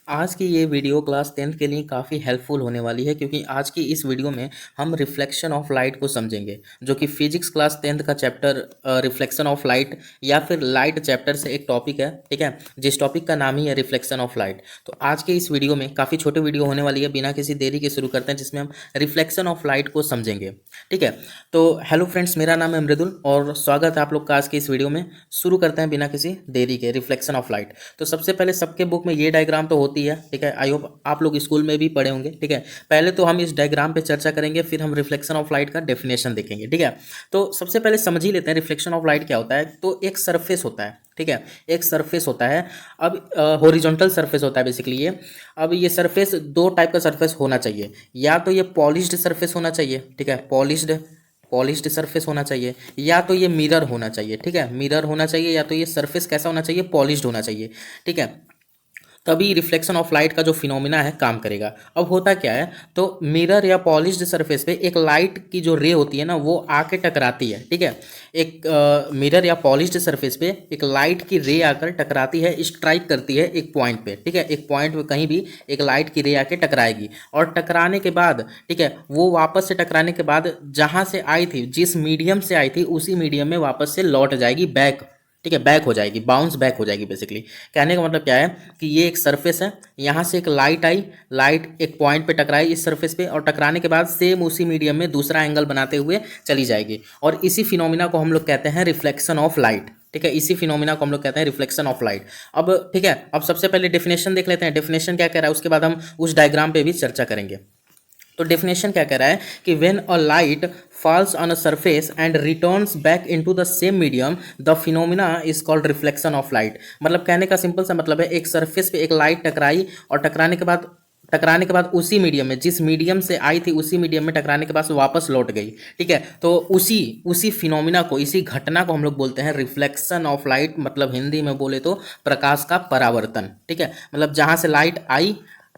आज की ये वीडियो क्लास 10th के लिए काफ़ी हेल्पफुल होने वाली है क्योंकि आज की इस वीडियो में हम रिफ्लेक्शन ऑफ लाइट को समझेंगे जो कि फिजिक्स क्लास 10th का चैप्टर रिफ्लेक्शन ऑफ लाइट या फिर लाइट चैप्टर से एक टॉपिक है। ठीक है, जिस टॉपिक का नाम ही है रिफ्लेक्शन ऑफ लाइट। तो आज के इस वीडियो में काफ़ी छोटी वीडियो होने वाली है, बिना किसी देरी के शुरू करते हैं जिसमें हम रिफ्लेक्शन ऑफ लाइट को समझेंगे। ठीक है, तो हेलो फ्रेंड्स, मेरा नाम है मृदुल और स्वागत है आप लोग का आज के इस वीडियो में। शुरू करते हैं बिना किसी देरी के रिफ्लेक्शन ऑफ लाइट। तो सबसे पहले सबके बुक में ये डायग्राम तो होती है, ठीक है, आई होप आप लोग स्कूल में भी पढ़े होंगे। ठीक है, पहले तो हम इस डायग्राम पे चर्चा करेंगे, फिर हम रिफ्लेक्शन ऑफ लाइट का डेफिनेशन देखेंगे। ठीक है, तो सबसे पहले समझ ही लेते हैं रिफ्लेक्शन ऑफ लाइट क्या होता है। तो एक सरफेस होता है, ठीक है, एक सरफेस होता है। अब हॉरिजॉन्टल सरफेस होता है बेसिकली ये। अब ये सरफेस दो टाइप का सरफेस होना चाहिए, या तो ये पॉलिश्ड सरफेस होना चाहिए, ठीक है, पॉलिश्ड सरफेस होना चाहिए, या तो ये मिरर होना चाहिए। ठीक है, मिरर होना चाहिए, या तो ये सरफेस कैसा होना चाहिए, पॉलिश्ड होना चाहिए। ठीक है, तभी रिफ्लेक्शन ऑफ लाइट का जो फिनोमिना है काम करेगा। अब होता क्या है, तो मिरर या पॉलिश्ड सरफेस पे एक लाइट की जो रे होती है ना वो आके टकराती है। ठीक है, एक मिरर या पॉलिश्ड सरफेस पे एक लाइट की रे आकर टकराती है, स्ट्राइक करती है एक पॉइंट पे। ठीक है, एक पॉइंट पे कहीं भी एक लाइट की रे आके टकराएगी और टकराने के बाद, ठीक है, वो वापस से टकराने के बाद जहाँ से आई थी, जिस मीडियम से आई थी उसी मीडियम में वापस से लौट जाएगी बैक। ठीक है, बैक हो जाएगी, बाउंस बैक हो जाएगी। बेसिकली कहने का मतलब क्या है कि ये एक सरफेस है, यहाँ से एक लाइट आई, लाइट एक पॉइंट पे टकराई इस सरफेस पे और टकराने के बाद सेम उसी मीडियम में दूसरा एंगल बनाते हुए चली जाएगी, और इसी फिनोमिना को हम लोग कहते हैं रिफ्लेक्शन ऑफ लाइट। ठीक है, इसी फिनोमिना को हम लोग कहते हैं रिफ्लेक्शन ऑफ लाइट। अब ठीक है, अब सबसे पहले डेफिनेशन देख लेते हैं, डेफिनेशन क्या कह रहा है, उसके बाद हम उस डायग्राम पे भी चर्चा करेंगे। तो डेफिनेशन क्या कह रहा है कि when a light falls on a surface and returns back into the same medium, the phenomena is called reflection of light। मतलब कहने का सिंपल सा मतलब है, एक सरफेस पे एक लाइट टकराई और टकराने के बाद उसी मीडियम में, जिस मीडियम से आई थी उसी मीडियम में टकराने के बाद वापस लौट गई। ठीक है, तो उसी उसी फिनोमिना को, इसी घटना को हम लोग बोलते हैं रिफ्लेक्शन ऑफ लाइट। मतलब हिंदी में बोले तो प्रकाश का परावर्तन। ठीक है, मतलब जहाँ से लाइट आई,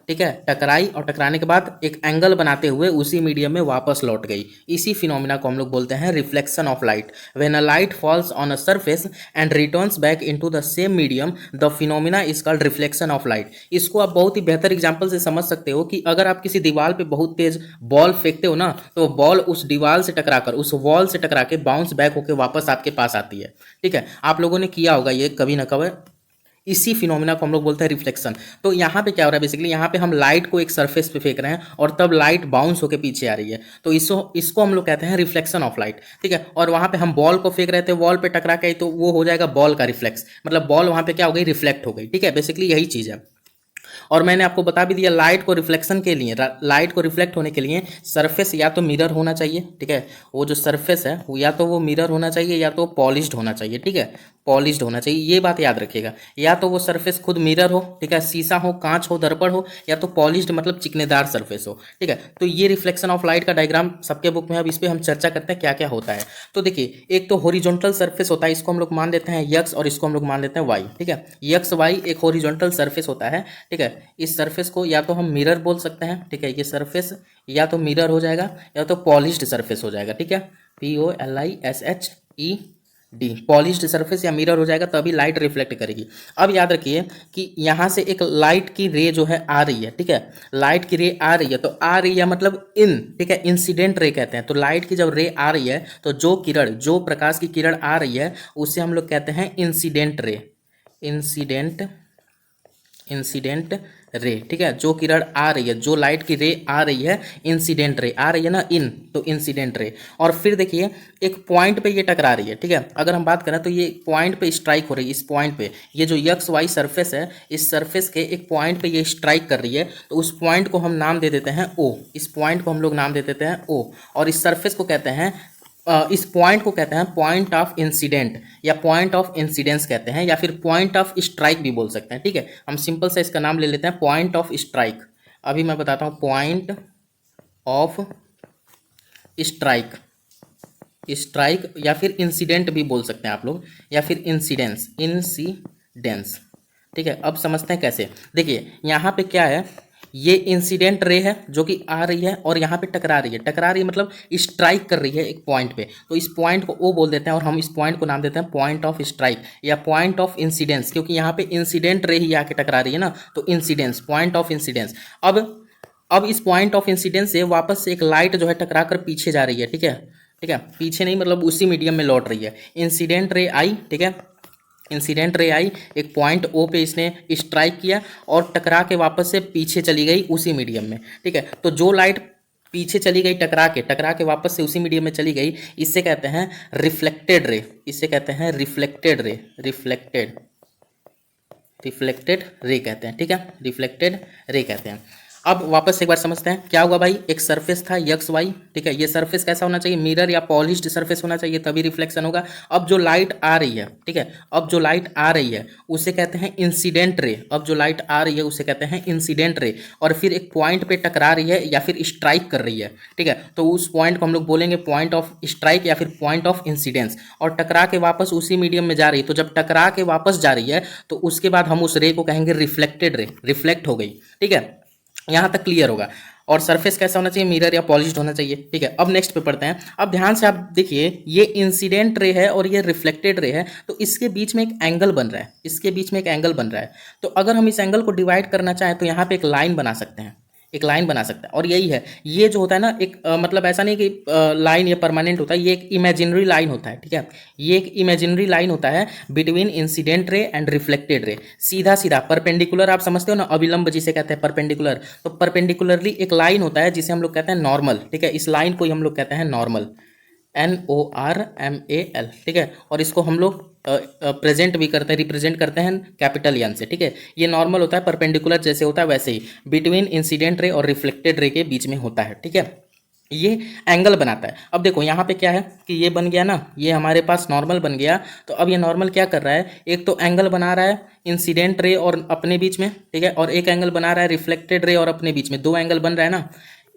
ठीक है, टकराई और टकराने के बाद एक एंगल बनाते हुए उसी मीडियम में वापस लौट गई, इसी फिनोमिना को हम लोग बोलते हैं reflection of light. When a light falls on a surface and returns back into the same medium, the phenomena is called reflection of light. इसको आप बहुत ही बेहतर एग्जांपल से समझ सकते हो कि अगर आप किसी दीवार पे बहुत तेज बॉल फेंकते हो ना, तो बॉल उस दीवार से टकराकर, उस वॉल से टकरा के बाउंस बैक होकर वापस आपके पास आती है। ठीक है, आप लोगों ने किया होगा ये कभी ना कभी, इसी फिनोमिना को हम लोग बोलते हैं रिफ्लेक्शन। तो यहाँ पे क्या हो रहा है, बेसिकली यहाँ पे हम लाइट को एक सरफेस पे फेंक रहे हैं और तब लाइट बाउंस होकर पीछे आ रही है, तो इसको इसको हम लोग कहते हैं रिफ्लेक्शन ऑफ लाइट। ठीक है, और वहाँ पे हम बॉल को फेंक रहे थे, वॉल पे टकरा के, तो वो हो जाएगा बॉल का रिफ्लेक्स, मतलब बॉल वहाँ पे क्या हो गई, रिफ्लेक्ट हो गई। ठीक है, बेसिकली यही चीज़ है। और मैंने आपको बता भी दिया, लाइट को रिफ्लेक्शन के लिए, लाइट को रिफ्लेक्ट होने के लिए सरफेस या तो मिरर होना चाहिए, ठीक है, वो जो सरफेस है वो या तो वो मिरर होना चाहिए या तो पॉलिश्ड होना चाहिए। ठीक है, पॉलिश्ड होना चाहिए, ये बात याद रखिएगा। या तो वो सरफेस खुद मिरर हो, ठीक है, शीशा हो, कांच हो, दर्पण हो, या तो पॉलिश्ड मतलब चिकनेदार सरफेस हो। ठीक है, तो ये रिफ्लेक्शन ऑफ लाइट का डायग्राम सबके बुक में। अब इस पर हम चर्चा करते हैं क्या क्या होता है। तो देखिए, एक तो हॉरिजॉन्टल सरफेस होता है, इसको हम लोग मान लेते हैं यक्स और इसको हम लोग मान लेते हैं वाई। ठीक है, यक्स वाई एक हॉरिजॉन्टल सरफेस होता है। ठीक है, इस सरफेस को या तो हम मिरर बोल सकते हैं, ठीक है, ये सरफेस या तो मिरर हो जाएगा या तो पॉलिश्ड सरफेस हो जाएगा। ठीक है, POLISHED, पॉलिश्ड सरफेस या मिरर हो जाएगा, तभी लाइट रिफ्लेक्ट करेगी। अब याद रखिए कि यहाँ से एक लाइट की रे जो है आ रही है, ठीक है, लाइट की रे आ रही है, तो आ रही है मतलब इन, ठीक है, इंसिडेंट रे कहते हैं। तो लाइट की जब रे आ रही है तो जो किरण, जो प्रकाश की किरण आ रही है उसे हम लोग कहते हैं इंसिडेंट रे, इंसिडेंट रे। ठीक है, जो किरण आ रही है, जो लाइट की रे आ रही है, इंसिडेंट रे आ रही है ना, इन, तो इंसिडेंट रे। और फिर देखिए एक पॉइंट पे ये टकरा रही है। ठीक है, अगर हम बात करें तो ये पॉइंट पे स्ट्राइक हो रही है, इस पॉइंट पे, ये जो यक्स वाई सरफेस है, इस सरफेस के एक पॉइंट पे ये स्ट्राइक कर रही है, तो उस पॉइंट को हम नाम दे देते हैं ओ, इस पॉइंट को हम लोग नाम दे देते हैं ओ। और इस सरफेस को कहते हैं, इस पॉइंट को कहते हैं पॉइंट ऑफ इंसिडेंट या पॉइंट ऑफ इंसिडेंस कहते हैं, या फिर पॉइंट ऑफ स्ट्राइक भी बोल सकते हैं। ठीक है, हम सिंपल से इसका नाम ले लेते हैं पॉइंट ऑफ स्ट्राइक। अभी मैं बताता हूँ, पॉइंट ऑफ स्ट्राइक, स्ट्राइक या फिर इंसिडेंट भी बोल सकते हैं आप लोग, या फिर इंसिडेंस। ठीक है, अब समझते हैं कैसे। देखिए यहाँ पे क्या है, ये इंसिडेंट रे है जो कि आ रही है और यहाँ पे टकरा रही है। टकरा रही है मतलब स्ट्राइक कर रही है एक पॉइंट पे, तो इस पॉइंट को ओ बोल देते हैं और हम इस पॉइंट को नाम देते हैं पॉइंट ऑफ स्ट्राइक या पॉइंट ऑफ इंसिडेंस, क्योंकि यहाँ पे इंसिडेंट रे ही आके टकरा रही है ना, तो इंसिडेंस, पॉइंट ऑफ इंसिडेंस। अब इस पॉइंट ऑफ इंसिडेंस से वापस से एक लाइट जो है टकरा कर पीछे जा रही है, ठीक है, ठीक है, पीछे नहीं मतलब उसी मीडियम में लौट रही है। इंसिडेंट रे आई, ठीक है, इंसिडेंट रे आई, एक पॉइंट ओ पे इसने स्ट्राइक किया और टकरा के वापस से पीछे चली गई उसी मीडियम में, ठीक है। तो जो लाइट पीछे चली गई टकरा के वापस से उसी मीडियम में चली गई, इससे कहते हैं रिफ्लेक्टेड रे, इससे कहते हैं रिफ्लेक्टेड रे, रिफ्लेक्टेड रे कहते हैं, ठीक है, रिफ्लेक्टेड रे कहते हैं। अब वापस से एक बार समझते हैं क्या हुआ भाई। एक सरफेस था यक्स वाई, ठीक है, ये सरफेस कैसा होना चाहिए, मिरर या पॉलिश्ड सरफेस होना चाहिए, तभी रिफ्लेक्शन होगा। अब जो लाइट आ रही है, ठीक है, अब जो लाइट आ रही है उसे कहते हैं इंसिडेंट रे, अब जो लाइट आ रही है उसे कहते हैं इंसिडेंट रे, और फिर एक पॉइंट पे टकरा रही है या फिर स्ट्राइक कर रही है, ठीक है, तो उस पॉइंट को हम लोग बोलेंगे पॉइंट ऑफ स्ट्राइक या फिर पॉइंट ऑफ इंसिडेंस। और टकरा के वापस उसी मीडियम में जा रही है, तो जब टकरा के वापस जा रही है तो उसके बाद हम उस रे को कहेंगे रिफ्लेक्टेड रे, रिफ्लेक्ट हो गई, ठीक है, यहाँ तक क्लियर होगा। और सरफेस कैसा होना चाहिए, मिरर या पॉलिश्ड होना चाहिए, ठीक है। अब नेक्स्ट पे पढ़ते हैं। अब ध्यान से आप देखिए, ये इंसिडेंट रे है और ये रिफ्लेक्टेड रे है, तो इसके बीच में एक एंगल बन रहा है, इसके बीच में एक एंगल बन रहा है। तो अगर हम इस एंगल को डिवाइड करना चाहें तो यहाँ पे एक लाइन बना सकते हैं, एक लाइन बना सकते हैं। और यही है, ये जो होता है ना, एक मतलब ऐसा नहीं कि लाइन ये परमानेंट होता है, ये एक इमेजिनरी लाइन होता है, ठीक है, ये एक इमेजिनरी लाइन होता है between incident ray and reflected ray. सीधा सीधा परपेंडिकुलर, आप समझते हो ना, अभिलंब जिसे कहते हैं परपेंडिकुलर, तो परपेंडिकुलरली एक लाइन होता है जिसे हम लोग कहते हैं नॉर्मल, ठीक है, इस लाइन को ही हम लोग कहते हैं नॉर्मल, NORMAL, ठीक है। और इसको हम लोग प्रेजेंट भी करते हैं, रिप्रेजेंट करते हैं कैपिटल एन से, ठीक है। ये नॉर्मल होता है, परपेंडिकुलर जैसे होता है वैसे ही बिटवीन इंसिडेंट रे और रिफ्लेक्टेड रे के बीच में होता है, ठीक है, ये एंगल बनाता है। अब देखो यहाँ पे क्या है कि ये बन गया ना, ये हमारे पास नॉर्मल बन गया। तो अब ये नॉर्मल क्या कर रहा है, एक तो एंगल बना रहा है इंसिडेंट रे और अपने बीच में, ठीक है, और एक एंगल बना रहा है रिफ्लेक्टेड रे और अपने बीच में। दो एंगल बन रहा है ना,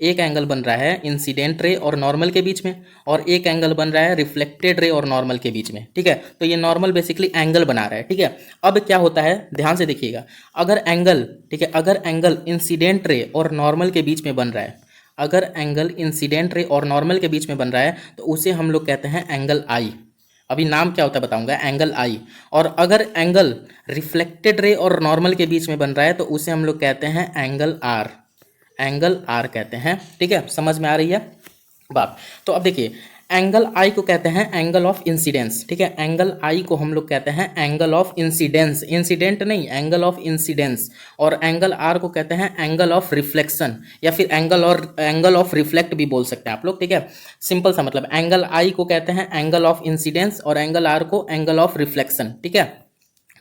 एक एंगल बन रहा है इंसिडेंट रे और नॉर्मल के बीच में, और एक एंगल बन रहा है रिफ्लेक्टेड रे और नॉर्मल के बीच में, ठीक है। तो ये नॉर्मल बेसिकली एंगल बना रहा है, ठीक है। अब क्या होता है, ध्यान से देखिएगा, अगर एंगल, ठीक है, अगर एंगल इंसिडेंट रे और नॉर्मल के बीच में बन रहा है, अगर एंगल इंसिडेंट रे और नॉर्मल के बीच में बन रहा है तो उसे हम लोग कहते हैं एंगल आई। अभी नाम क्या होता है बताऊंगा, एंगल आई। और अगर एंगल रिफ्लेक्टेड रे और नॉर्मल के बीच में बन रहा है तो उसे हम लोग कहते हैं एंगल आर, एंगल आर कहते हैं, ठीक है, समझ में आ रही है बात। तो अब देखिए, एंगल आई को कहते हैं एंगल ऑफ इंसिडेंस, ठीक है, एंगल आई को हम लोग कहते हैं एंगल ऑफ इंसिडेंस, इंसिडेंट नहीं, एंगल ऑफ इंसिडेंस। और एंगल आर को कहते हैं एंगल ऑफ रिफ्लेक्शन या फिर एंगल ऑफ रिफ्लेक्ट भी बोल सकते हैं आप लोग, ठीक है। सिंपल सा मतलब, एंगल आई को कहते हैं एंगल ऑफ इंसिडेंस और एंगल आर को एंगल ऑफ रिफ्लेक्शन, ठीक है।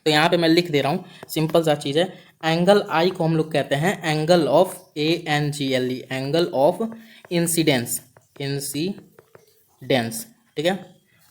तो यहाँ पे मैं लिख दे रहा हूँ, सिंपल सा चीज़ है। एंगल आई को हम लोग कहते हैं angle of ANGLE, angle of incidence, incidence, ठीक है।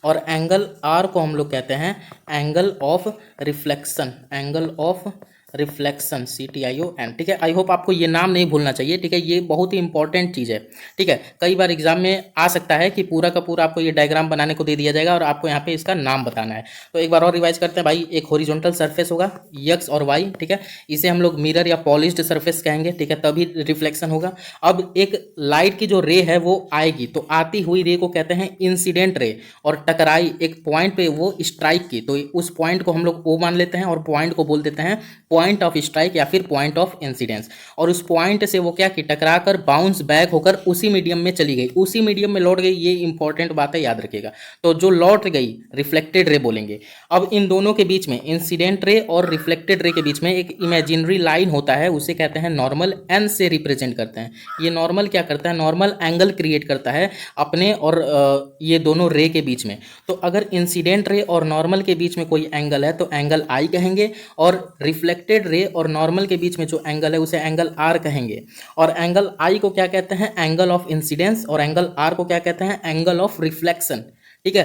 और एंगल आर को हम लोग कहते हैं angle of reflection, angle of reflection, CTION, ठीक है। आई होप आपको ये नाम नहीं भूलना चाहिए, ठीक है, ये बहुत ही इंपॉर्टेंट चीज़ है, ठीक है। कई बार एग्जाम में आ सकता है कि पूरा का पूरा आपको ये डायग्राम बनाने को दे दिया जाएगा और आपको यहाँ पे इसका नाम बताना है। तो एक बार और रिवाइज करते हैं भाई। एक हॉरिजॉन्टल सरफेस होगा X और Y, ठीक है, इसे हम लोग मिरर या पॉलिश्ड सरफेस कहेंगे, ठीक है, तभी रिफ्लेक्शन होगा। अब एक लाइट की जो रे है वो आएगी, तो आती हुई रे को कहते हैं इंसिडेंट रे, और टकराई एक पॉइंट पे वो स्ट्राइक की, तो उस पॉइंट को हम लोग O मान लेते हैं और पॉइंट को बोल देते हैं पॉइंट ऑफ स्ट्राइक या फिर पॉइंट ऑफ इंसिडेंस। और उस पॉइंट से वो क्या की, टकरा कर बाउंस बैक होकर उसी मीडियम में चली गई, उसी मीडियम में लौट गई। ये इंपॉर्टेंट बात है, याद रखिएगा। तो जो लौट गई रिफ्लेक्टेड रे बोलेंगे। अब इन दोनों के बीच में, इंसिडेंट रे और रिफ्लेक्टेड रे के बीच में एक इमेजिनरी लाइन होता है, उसे कहते हैं नॉर्मल, N से रिप्रेजेंट करते हैं। ये नॉर्मल क्या करता है, नॉर्मल एंगल क्रिएट करता है अपने और ये दोनों रे के बीच में। तो अगर इंसिडेंट रे और नॉर्मल के बीच में कोई एंगल है तो एंगल आई कहेंगे, और रिफ्लेक्टेड रे और नॉर्मल के बीच में जो एंगल है उसे एंगल आर कहेंगे। और एंगल आई को क्या कहते हैं, एंगल ऑफ इंसिडेंस, और एंगल आर को क्या कहते हैं, एंगल ऑफ रिफ्लेक्शन, ठीक है।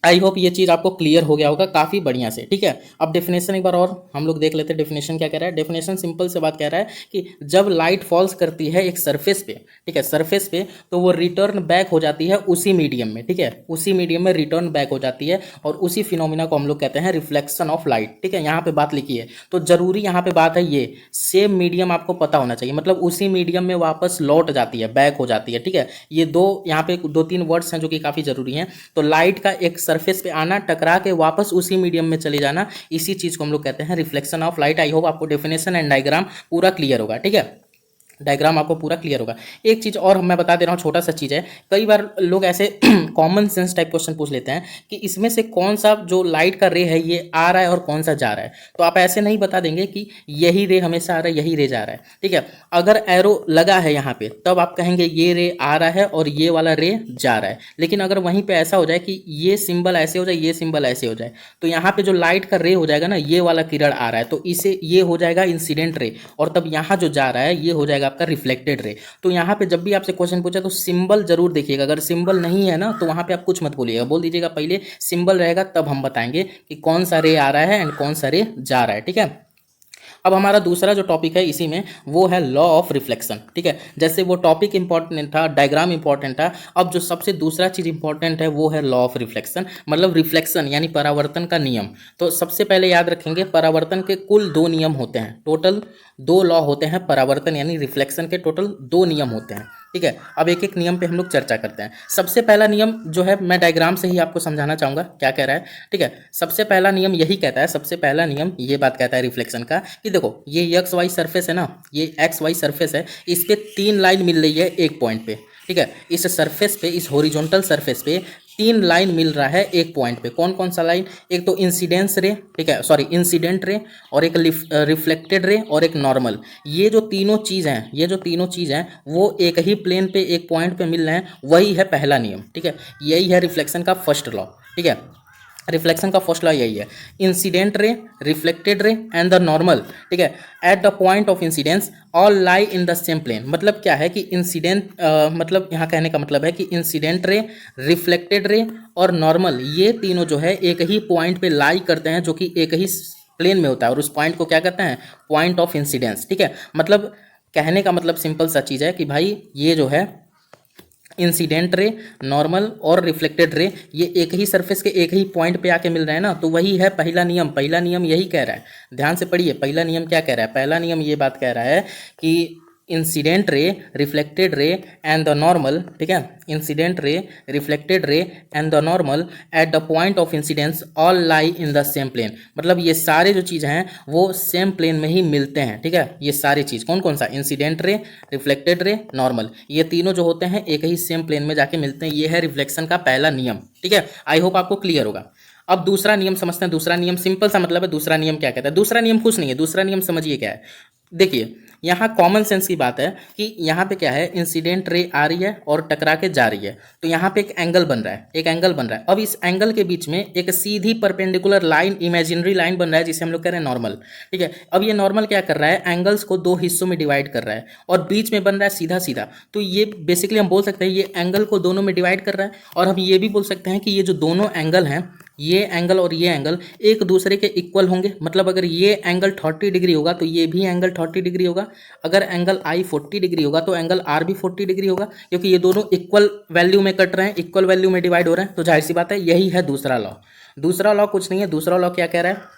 आई होप ये चीज़ आपको क्लियर हो गया होगा काफ़ी बढ़िया से, ठीक है। अब डेफिनेशन एक बार और हम लोग देख लेते हैं, डेफिनेशन क्या कह रहा है। डेफिनेशन सिंपल से बात कह रहा है कि जब लाइट फॉल्स करती है एक सरफेस पे, ठीक है, सरफेस पे, तो वो रिटर्न बैक हो जाती है उसी मीडियम में, ठीक है, उसी मीडियम में रिटर्न बैक हो जाती है, और उसी फिनोमिना को हम लोग कहते हैं रिफ्लेक्शन ऑफ लाइट, ठीक है। यहाँ पे बात लिखी है, तो जरूरी यहाँ पे बात है ये सेम मीडियम आपको पता होना चाहिए, मतलब उसी मीडियम में वापस लौट जाती है, बैक हो जाती है, ठीक है। ये दो यहाँ पे दो तीन वर्ड्स हैं जो कि काफ़ी जरूरी हैं। तो लाइट का एक सरफेस पे आना, टकरा के वापस उसी मीडियम में चले जाना, इसी चीज़ को हम लोग कहते हैं reflection of light. I hope आपको डेफिनेशन एंड डायग्राम पूरा क्लियर होगा, ठीक है, डायग्राम आपको पूरा क्लियर होगा। एक चीज़ और मैं बता दे रहा हूँ, छोटा सा चीज़ है, कई बार लोग ऐसे कॉमन सेंस टाइप क्वेश्चन पूछ लेते हैं कि इसमें से कौन सा जो लाइट का रे है ये आ रहा है और कौन सा जा रहा है। तो आप ऐसे नहीं बता देंगे कि यही रे हमेशा आ रहा है, यही रे जा रहा है, ठीक है। अगर एरो लगा है यहाँ पे तब आप कहेंगे ये रे आ रहा है और ये वाला रे जा रहा है। लेकिन अगर वहीं पे ऐसा हो जाए कि ये सिंबल ऐसे हो जाए, ये सिंबल ऐसे हो जाए, तो यहाँ पे जो लाइट का रे हो जाएगा ना, ये वाला किरण आ रहा है, तो इसे ये हो जाएगा इंसिडेंट रे, और तब यहाँ जो जा रहा है ये हो जाएगा आपका रिफ्लेक्टेड रे। तो यहाँ पे जब भी आपसे क्वेश्चन पूछे तो सिंबल जरूर देखिएगा, अगर सिंबल नहीं है ना तो वहाँ पे आप कुछ मत बोलिएगा, बोल दीजिएगा पहले सिंबल रहेगा तब हम बताएंगे कि कौन सा रे आ रहा है एंड कौन सा रे जा रहा है, ठीक है। अब हमारा दूसरा जो टॉपिक है इसी में वो है लॉ ऑफ रिफ्लेक्शन, ठीक है। जैसे वो टॉपिक इंपॉर्टेंट था, डायग्राम इंपॉर्टेंट था, अब जो सबसे दूसरा चीज इंपॉर्टेंट है वो है लॉ ऑफ रिफ्लेक्शन, मतलब रिफ्लेक्शन यानी परावर्तन का नियम। तो सबसे पहले याद रखेंगे परावर्तन के कुल दो नियम होते हैं, टोटल दो लॉ होते हैं परावर्तन यानी रिफ्लेक्शन के, टोटल दो नियम होते हैं, ठीक है। अब एक एक नियम पे हम लोग चर्चा करते हैं। सबसे पहला नियम जो है मैं डायग्राम से ही आपको समझाना चाहूंगा क्या कह रहा है, ठीक है। सबसे पहला नियम यही कहता है, सबसे पहला नियम ये बात कहता है रिफ्लेक्शन का कि देखो ये एक्स वाई सरफेस है ना, ये एक्स वाई सरफेस है, इस पे तीन लाइन मिल रही है एक पॉइंट पे, ठीक है। इस सरफेस पे, इस हॉरिजॉन्टल सरफेस पे तीन लाइन मिल रहा है एक पॉइंट पे। कौन कौन सा लाइन? एक तो इंसिडेंस रे, ठीक है, सॉरी इंसिडेंट रे, और एक रिफ्लेक्टेड रे, और एक नॉर्मल। ये जो तीनों चीज़ हैं, ये जो तीनों चीज़ हैं वो एक ही प्लेन पे एक पॉइंट पे मिल रहे हैं, वही है पहला नियम, ठीक है। यही है रिफ्लेक्शन का फर्स्ट लॉ, ठीक है। रिफ्लेक्शन का फर्स्ट लॉ यही है, incident ray, reflected ray and the normal, ठीक है, at the point of incidence all lie in the same plane. मतलब क्या है कि इंसिडेंट मतलब यहाँ कहने का मतलब है कि इंसिडेंट रे, रिफ्लेक्टेड रे और नॉर्मल, ये तीनों जो है एक ही पॉइंट पे लाई करते हैं, जो कि एक ही प्लेन में होता है, और उस पॉइंट को क्या कहते हैं? पॉइंट ऑफ इंसिडेंस, ठीक है। मतलब कहने का मतलब सिंपल सा चीज़ है कि भाई ये जो है इंसिडेंट रे, नॉर्मल और रिफ्लेक्टेड रे, ये एक ही सरफेस के एक ही पॉइंट पे आके मिल रहे हैं ना, तो वही है पहला नियम। पहला नियम यही कह रहा है, ध्यान से पढ़िए, पहला नियम क्या कह रहा है? पहला नियम ये बात कह रहा है कि incident ray, reflected ray and the normal, ठीक है, incident ray, reflected ray and the normal at the point of incidence all lie in the same plane. मतलब ये सारे जो चीज़ हैं वो सेम प्लेन में ही मिलते हैं, ठीक है। ये सारी चीज़ कौन कौन सा? इंसिडेंट रे, रिफ्लेक्टेड रे, नॉर्मल, ये तीनों जो होते हैं एक ही सेम प्लेन में जाके मिलते हैं। ये है रिफ्लेक्शन का पहला नियम, ठीक है। आई होप आपको क्लियर होगा। अब दूसरा नियम समझते हैं। दूसरा नियम सिंपल सा मतलब है, दूसरा नियम क्या कहता है? दूसरा नियम कुछ नहीं है, दूसरा नियम समझिए क्या है। देखिए यहाँ कॉमन सेंस की बात है कि यहाँ पे क्या है, इंसिडेंट रे आ रही है और टकरा के जा रही है, तो यहाँ पे एक एंगल बन रहा है, एक एंगल बन रहा है। अब इस एंगल के बीच में एक सीधी परपेंडिकुलर लाइन, इमेजिनरी लाइन बन रहा है, जिसे हम लोग कह रहे हैं नॉर्मल, ठीक है। अब ये नॉर्मल क्या कर रहा है? एंगल्स को दो हिस्सों में डिवाइड कर रहा है और बीच में बन रहा है सीधा सीधा। तो ये बेसिकली हम बोल सकते हैं ये एंगल को दोनों में डिवाइड कर रहा है, और हम ये भी बोल सकते हैं कि ये जो दोनों एंगल हैं, ये एंगल और ये एंगल एक दूसरे के इक्वल होंगे। मतलब अगर ये एंगल 30 डिग्री होगा तो ये भी एंगल 30 डिग्री होगा, अगर एंगल आई 40 डिग्री होगा तो एंगल आर भी 40 डिग्री होगा, क्योंकि ये दोनों इक्वल वैल्यू में कट रहे हैं, इक्वल वैल्यू में डिवाइड हो रहे हैं। तो जाहिर सी बात है यही है दूसरा लॉ। दूसरा लॉ कुछ नहीं है, दूसरा लॉ क्या कह रहा है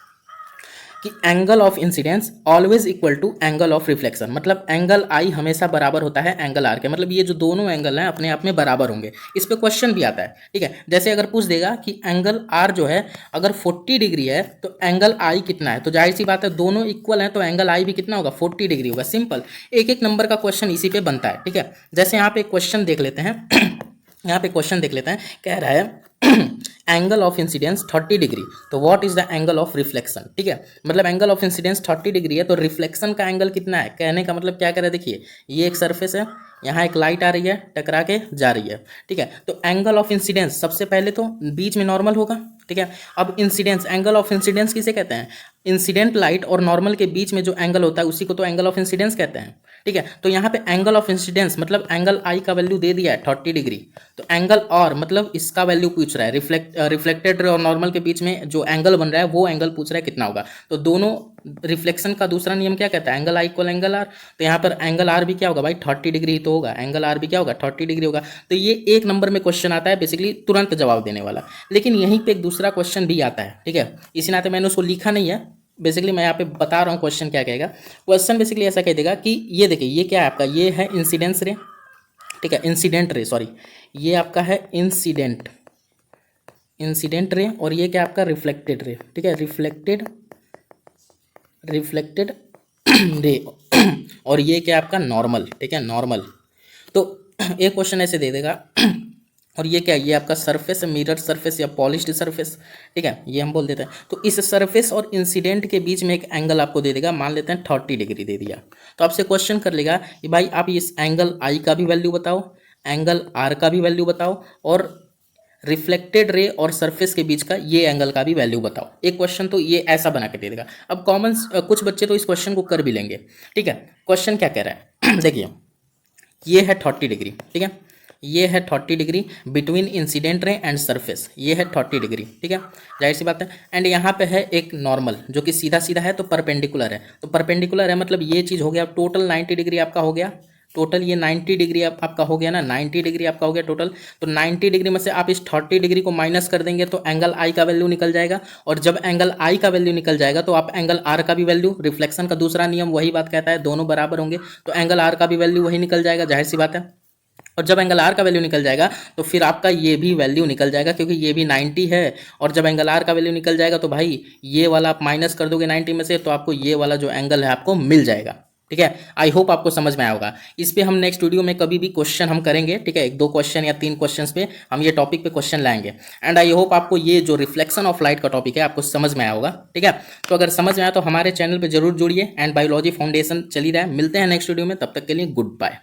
कि angle of incidence always equal to angle of reflection. मतलब एंगल आई हमेशा बराबर होता है एंगल आर के, मतलब ये जो दोनों एंगल हैं अपने आप में बराबर होंगे। इस पे क्वेश्चन भी आता है, ठीक है। जैसे अगर पूछ देगा कि एंगल आर जो है अगर 40 डिग्री है तो एंगल आई कितना है, तो जाहिर सी बात है दोनों इक्वल हैं तो एंगल आई भी कितना होगा? 40 डिग्री होगा। सिंपल, एक एक नंबर का क्वेश्चन इसी पे बनता है, ठीक है। जैसे यहाँ पे क्वेश्चन देख लेते हैं यहाँ पे क्वेश्चन देख लेते हैं, कह रहा है एंगल ऑफ इंसिडेंस 30 डिग्री, तो what is the angle of reflection, ठीक है। मतलब एंगल ऑफ इंसिडेंस 30 डिग्री है तो रिफ्लेक्शन का एंगल कितना है? कहने का मतलब क्या कर रहा है, देखिए ये एक सरफेस है, यहाँ एक लाइट आ रही है, टकरा के जा रही है, ठीक है। तो एंगल ऑफ इंसिडेंस सबसे पहले तो बीच में नॉर्मल होगा, ठीक है। अब इंसिडेंस, एंगल ऑफ इंसिडेंस किसे कहते हैं? इंसिडेंट लाइट और नॉर्मल के बीच में जो एंगल होता है उसी को तो एंगल ऑफ इंसिडेंस कहते हैं, ठीक है। तो यहाँ पे एंगल ऑफ इंसिडेंस मतलब एंगल आई का वैल्यू दे दिया है 30 डिग्री, तो एंगल और मतलब इसका वैल्यू पूछ रहा है, रिफ्लेक्टेड रे और नॉर्मल के बीच में जो एंगल बन रहा है वो एंगल पूछ रहा है कितना होगा। तो दोनों, रिफ्लेक्शन का दूसरा नियम क्या कहता है? Angle i equal angle r. तो यहाँ पर एंगल आर भी क्या होगा भाई? 30 डिग्री ही तो होगा, एंगल आर भी क्या होगा? 30 डिग्री होगा। तो ये एक नंबर में क्वेश्चन आता है बेसिकली तुरंत जवाब देने वाला। लेकिन यहीं पे एक दूसरा क्वेश्चन भी आता है, ठीक है। इसी नाते मैंने उसको लिखा नहीं है, बेसिकली मैं यहाँ पे बता रहा हूँ क्वेश्चन क्या कहेगा। क्वेश्चन बेसिकली ऐसा कह देगा कि ये देखिए, ये क्या है आपका? ये है इंसिडेंस रे, ठीक है, इंसिडेंट रे, सॉरी, ये आपका है इंसिडेंट रे, और ये क्या आपका? रिफ्लेक्टेड रे, ठीक है, रिफ्लेक्टेड रे और ये क्या आपका? नॉर्मल, ठीक है, नॉर्मल। तो एक क्वेश्चन ऐसे दे देगा और ये क्या है? ये आपका सरफेस, मिरर सरफेस या पॉलिश्ड सरफेस, ठीक है, ये हम बोल देते हैं। तो इस सरफेस और इंसिडेंट के बीच में एक एंगल आपको दे देगा, मान लेते हैं 30 डिग्री दे दिया। तो आपसे क्वेश्चन कर लेगा कि भाई आप इस एंगल आई का भी वैल्यू बताओ, एंगल आर का भी वैल्यू बताओ, और रिफ्लेक्टेड रे और सरफेस के बीच का ये एंगल का भी वैल्यू बताओ। एक क्वेश्चन तो ये ऐसा बना के दे देगा। अब कॉमन कुछ बच्चे तो इस क्वेश्चन को कर भी लेंगे, ठीक है। क्वेश्चन क्या कह रहा है देखिए, ये है 30 डिग्री, ठीक है, ये है 30 degree between incident ray and surface, ये है 30 डिग्री, ठीक है, जाहिर सी बात है। एंड यहाँ पे है एक नॉर्मल जो कि सीधा सीधा है, तो परपेंडिकुलर है। तो परपेंडिकुलर है मतलब ये चीज़ हो गया, टोटल 90 डिग्री आपका हो गया, टोटल ये 90 डिग्री आपका हो गया ना, 90 डिग्री आपका हो गया टोटल। तो 90 डिग्री में से आप इस 30 डिग्री को माइनस कर देंगे तो एंगल आई का वैल्यू निकल जाएगा, और जब एंगल आई का वैल्यू निकल जाएगा तो आप एंगल आर का भी वैल्यू, रिफ्लेक्शन का दूसरा नियम वही बात कहता है, दोनों बराबर होंगे, तो एंगल आर का भी वैल्यू वही निकल जाएगा, जाहिर सी बात है। और जब एंगल आर का वैल्यू निकल जाएगा तो फिर आपका ये भी वैल्यू निकल जाएगा, क्योंकि ये भी 90 है, और जब एंगल आर का वैल्यू निकल जाएगा तो भाई ये वाला आप माइनस कर दोगे 90 में से, तो आपको ये वाला जो एंगल है आपको मिल जाएगा, ठीक है। आई होप आपको समझ में आया होगा। इस पे हम नेक्स्ट वीडियो में कभी भी क्वेश्चन हम करेंगे, ठीक है, 1-2 क्वेश्चन या 3 क्वेश्चन पे हम ये टॉपिक पे क्वेश्चन लाएंगे। एंड आई होप आपको ये जो रिफ्लेक्शन ऑफ लाइट का टॉपिक है आपको समझ में आया होगा, ठीक है। तो अगर समझ में आया तो हमारे चैनल पर जरूर जुड़िए, एंड बायोलॉजी फाउंडेशन चली रहा है। मिलते हैं नेक्स्ट वीडियो में, तब तक के लिए गुड बाय।